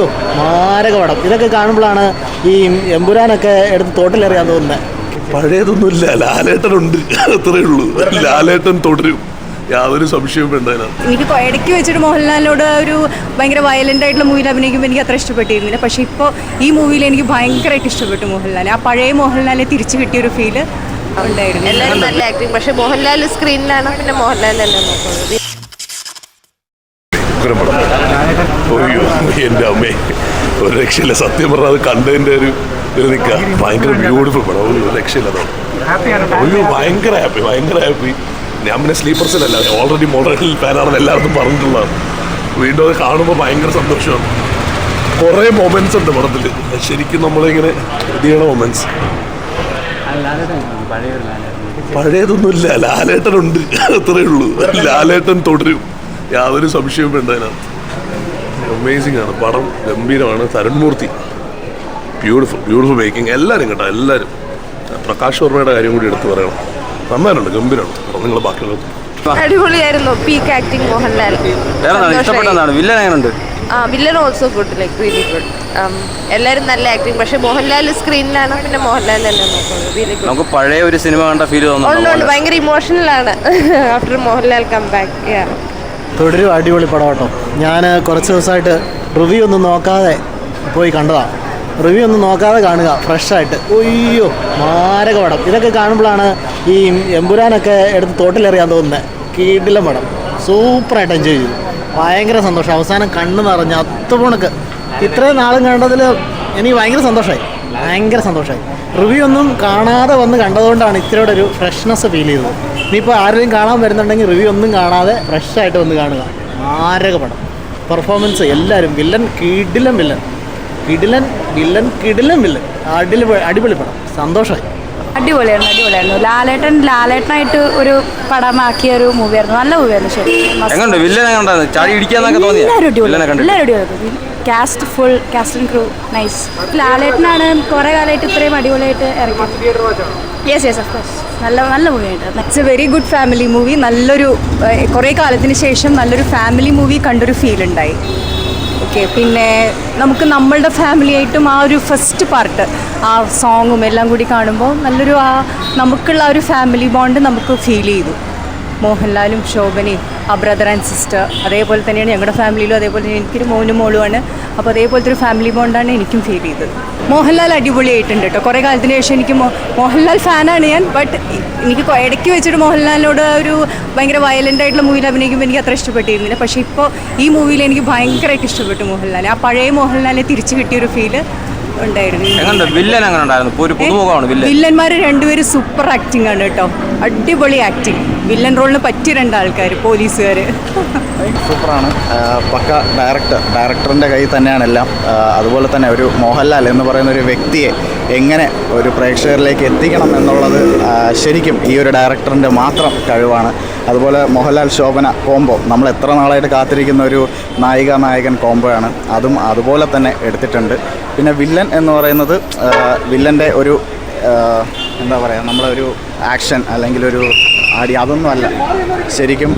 ഒയ്യോ മാരക പടം. ഇതൊക്കെ കാണുമ്പോഴാണ് ഈ എമ്പുരാനൊക്കെ എടുത്ത് തോട്ടിലെറിയാൻ തോന്നുന്നത്. പഴയതൊന്നുമില്ല, ലാലേട്ടനുണ്ട്, അത്രേ ഉള്ളൂ. ലാലേട്ടൻ തുടരും, യാതൊരു സംശയവും വേണ്ട. എനിക്ക് ഇടയ്ക്ക് വെച്ചിട്ട് മോഹൻലാലിനോട് ഒരു ഭയങ്കര വയലൻ്റ് ആയിട്ടുള്ള മൂവിയിൽ അഭിനയിക്കുമ്പോൾ എനിക്ക് അത്ര ഇഷ്ടപ്പെട്ടിരുന്നില്ല. പക്ഷേ ഇപ്പോൾ ഈ മൂവിയിൽ എനിക്ക് ഭയങ്കരമായിട്ട് ഇഷ്ടപ്പെട്ടു മോഹൻലാൽ. ആ പഴയ മോഹൻലാലിനെ തിരിച്ചു കിട്ടിയൊരു ഫീല് ഉണ്ടായിരുന്നു. എല്ലാവരും നല്ല ആക്ടിങ്. പക്ഷേ മോഹൻലാൽ സ്ക്രീനിലാണ്, പിന്നെ മോഹൻലാൽ തന്നെ നോക്കുന്നത്. ഒയ്യോ എൻ്റെ അമ്മേ, ഒരു രക്ഷയില്ല. സത്യം പറഞ്ഞാൽ അത് കണ്ടതിൻ്റെ ഒരു നിൽക്കുക. ഭയങ്കര ബ്യൂട്ടിഫുൾ പടം, ഒരു രക്ഷയില്ല. ഒയ്യോ ഭയങ്കര ഹാപ്പി. ഞാൻ പിന്നെ സ്ലീപ്പേഴ്സിലല്ല, ഓൾറെഡി മോഡൽ ഫാനാണെന്ന് എല്ലാവർക്കും പറഞ്ഞിട്ടുള്ളതാണ്. വീണ്ടും അത് കാണുമ്പോൾ ഭയങ്കര സന്തോഷമാണ്. കുറേ മൊമെൻറ്റ്സ് ഉണ്ട് പടത്തിൽ, ശരിക്കും നമ്മളിങ്ങനെ ഇത് ചെയ്യണ മൊമെൻറ്റ്സ്. പഴയതൊന്നുമില്ല, ലാലേട്ടനുണ്ട്, അത്രേ ഉള്ളൂ. ലാലേട്ടൻ തുടരും, യാതൊരു സംശയവും വേണ്ട. അതിനകത്ത് അമേസിംഗ് ആണ് പടം, ഗംഭീരമാണ്. Tharun Moorthy beautiful making. എല്ലാവരും കേട്ടോ, എല്ലാവരും. പ്രകാശ് വർമ്മയുടെ കാര്യം കൂടി എടുത്തു പറയണം, നന്നായിട്ടുണ്ട്, ഗംഭീരമാണ്. നിങ്ങൾ ബാക്കിയുള്ളത് അടിപൊളിയായിരുന്നു. Peak acting Mohanlal. Villain also good, like really good. എല്ലാവരും നല്ല ആക്ടിങ്. പക്ഷേ മോഹൻലാൽ സ്ക്രീനിലാണ്, പിന്നെ മോഹൻലാൽ തന്നെ നോക്കുന്നത്. നമുക്ക് പഴയ ഒരു സിനിമ കണ്ട ഫീൽ തോന്നുന്നു. ഭയങ്കര ഇമോഷണൽ ആണ് ആഫ്റ്റർ മോഹൻലാൽ കം ബാക്ക്. തുടരും അടിപൊളി പടം കേട്ടോ. ഞാൻ കുറച്ച് ദിവസമായിട്ട് റിവ്യൂ ഒന്നും നോക്കാതെ പോയി കണ്ടതാണ്. റിവ്യൂ ഒന്നും നോക്കാതെ കാണുക, ഫ്രഷായിട്ട്. ഒയ്യോ മാരക പടം. ഇതൊക്കെ കാണുമ്പോഴാണ് ഈ എമ്പുരാനൊക്കെ എടുത്ത് തോട്ടിലെറിയാൻ തോന്നുന്നത്. കീടിലം പടം, സൂപ്പറായിട്ട് എൻജോയ് ചെയ്തു. ഭയങ്കര സന്തോഷം. അവസാനം കണ്ണ് നിറഞ്ഞ് അത്തുപോണക്ക്. ഇത്രയും നാളും കണ്ടതിൽ എനിക്ക് ഭയങ്കര സന്തോഷമായി. റിവ്യൂ ഒന്നും കാണാതെ വന്ന് കണ്ടതുകൊണ്ടാണ് ഇത്രയുടെ ഒരു ഫ്രഷ്നെസ് ഫീൽ ചെയ്തത്. ഇനിയിപ്പോൾ ആരെങ്കിലും കാണാൻ വരുന്നുണ്ടെങ്കിൽ റിവ്യൂ ഒന്നും കാണാതെ ഫ്രഷായിട്ട് വന്ന് കാണുക. മാരക പടം, പെർഫോമൻസ് എല്ലാവരും. അടിപൊളി പടം. സന്തോഷമായി. അടിപൊളിയായിരുന്നു. ലാലേട്ടനായിട്ട് ഒരു പടമാക്കിയ ഒരു മൂവിയായിരുന്നു. നല്ല മൂവിയായിരുന്നു. ശരി, കാസ്റ്റ് ആൻഡ് ക്രൂ നൈസ്. ലാലേട്ടനാണ് കുറേ കാലമായിട്ട് ഇത്രയും അടിപൊളിയായിട്ട് ഇറങ്ങി. Yes of course. നല്ല മൂവിയായിട്ട്. It's a very good family movie. നല്ലൊരു കുറേ കാലത്തിന് ശേഷം നല്ലൊരു ഫാമിലി മൂവി കണ്ടൊരു ഫീൽ ഉണ്ടായി. ഓക്കെ, പിന്നെ നമുക്ക് നമ്മളുടെ ഫാമിലിയായിട്ടും ആ ഒരു ഫസ്റ്റ് പാർട്ട്, ആ സോങ്ങും എല്ലാം കൂടി കാണുമ്പോൾ നല്ലൊരു നമുക്കുള്ള ഒരു ഫാമിലി ബോണ്ട് നമുക്ക് ഫീൽ ചെയ്തു. മോഹൻലാലും ശോഭനയും, ആ ബ്രദർ ആൻഡ് സിസ്റ്റർ, അതേപോലെ തന്നെയാണ് ഞങ്ങളുടെ ഫാമിലിയിലും. അതേപോലെ തന്നെ എനിക്കൊരു മോനും മോളുമാണ്. അപ്പോൾ അതേപോലത്തെ ഒരു ഫാമിലി ബോണ്ടാണ് എനിക്കും ഫീൽ ചെയ്തത്. മോഹൻലാൽ അടിപൊളിയായിട്ടുണ്ട് കേട്ടോ. കുറേ കാലത്തിന് ശേഷം എനിക്ക് മോഹൻലാൽ ഫാനാണ് ഞാൻ. ബട്ട് എനിക്ക് ഇടയ്ക്ക് വെച്ചിട്ട് മോഹൻലാലിനോട് ഒരു ഭയങ്കര വയലൻ്റ് ആയിട്ടുള്ള മൂവിയിൽ അഭിനയിക്കുമ്പോൾ എനിക്ക് അത്ര ഇഷ്ടപ്പെട്ടിരുന്നില്ല. പക്ഷേ ഇപ്പോൾ ഈ മൂവിയിൽ എനിക്ക് ഭയങ്കരമായിട്ട് ഇഷ്ടപ്പെട്ടു മോഹൻലാൽ. ആ പഴയ മോഹൻലാലിനെ തിരിച്ചു കിട്ടിയൊരു ഫീല് ഉണ്ടായിരുന്നു. വില്ലന്മാർ രണ്ടുപേരും സൂപ്പർ ആക്ടിങ് ആണ് കേട്ടോ. അടിപൊളി ആക്ടിങ്. വില്ലൻ റോളിന് പറ്റിയ രണ്ടാൾക്കാർ, പോലീസുകാർ. സൂപ്പറാണ്. പക്ക ഡയറക്ടറിൻ്റെ കയ്യിൽ തന്നെയാണ് എല്ലാം. അതുപോലെ തന്നെ ഒരു മോഹൻലാൽ എന്ന് പറയുന്ന ഒരു വ്യക്തിയെ എങ്ങനെ ഒരു പ്രേക്ഷകരിലേക്ക് എത്തിക്കണം എന്നുള്ളത് ശരിക്കും ഈ ഒരു ഡയറക്ടറിൻ്റെ മാത്രം കഴിവാണ്. അതുപോലെ മോഹൻലാൽ ശോഭന കോംബോ, നമ്മൾ എത്ര നാളായിട്ട് കാത്തിരിക്കുന്ന ഒരു നായികൻ കോംബോയാണ്. അതും അതുപോലെ തന്നെ എടുത്തിട്ടുണ്ട്. പിന്നെ വില്ലൻ എന്ന് പറയുന്നത് വില്ലൻ്റെ ഒരു എന്താ പറയുക, നമ്മളൊരു ആക്ഷൻ അല്ലെങ്കിൽ ഒരു അതൊന്നുമല്ല. ശരിക്കും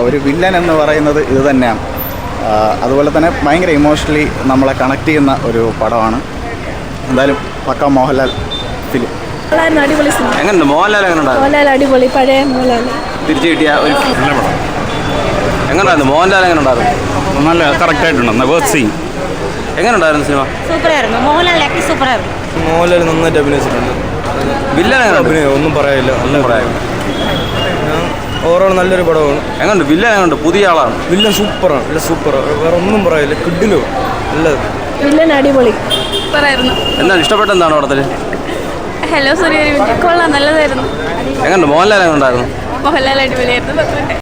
ഒരു വില്ലൻ എന്ന് പറയുന്നത് ഇത് തന്നെയാണ്. അതുപോലെ തന്നെ ഭയങ്കര ഇമോഷണലി നമ്മളെ കണക്ട് ചെയ്യുന്ന ഒരു പടമാണ്. എന്തായാലും പക്ക മോഹൻലാൽ ഫിലിം. മോഹൻലാൽ അടിപൊളി, പഴയ മോഹൻലാൽ തിരിച്ചു കിട്ടിയ ഒരു നല്ല പടം. എങ്ങനെയുണ്ടായിരുന്നു മോഹൻലാൽ? നല്ല കറക്റ്റായിട്ടുണ്ട്. വേർത്ത് സീൻ. എങ്ങനെയുണ്ടായിരുന്നു സിനിമ? സൂപ്പറായിരുന്നു. മോഹൻലാൽ സൂപ്പറായിരുന്നു. മോഹൻലാൽ നന്നായിട്ട് അഭിനയിച്ചിട്ടുണ്ട്. വില്ലൻ ഒന്നും പറയാനില്ല, നല്ല പറയാം. ഓവറോൾ നല്ലൊരു പടമാണ്. എങ്ങനെയുണ്ട് വില്ലൻ? എങ്ങനെയുണ്ട്? പുതിയ ആളാണ് വില്ലൻ. സൂപ്പറാണ്, വേറെ ഒന്നും പറയാനില്ല. കിഡിലോ നല്ലത്. വില്ലൻ അടിപൊളി, സൂപ്പറായിരുന്നു. എന്താണ് ഇഷ്ടപ്പെട്ട? എന്താണ് പടത്തിൽ? ഹലോ സോറി, കൊള്ളാം, നല്ലതായിരുന്നു. എങ്ങനെയുണ്ട് മോഹൻലാൽ? എങ്ങനെയുണ്ടായിരുന്നു? മോഹൻലാൽ അടിപൊളിയായിരുന്നു.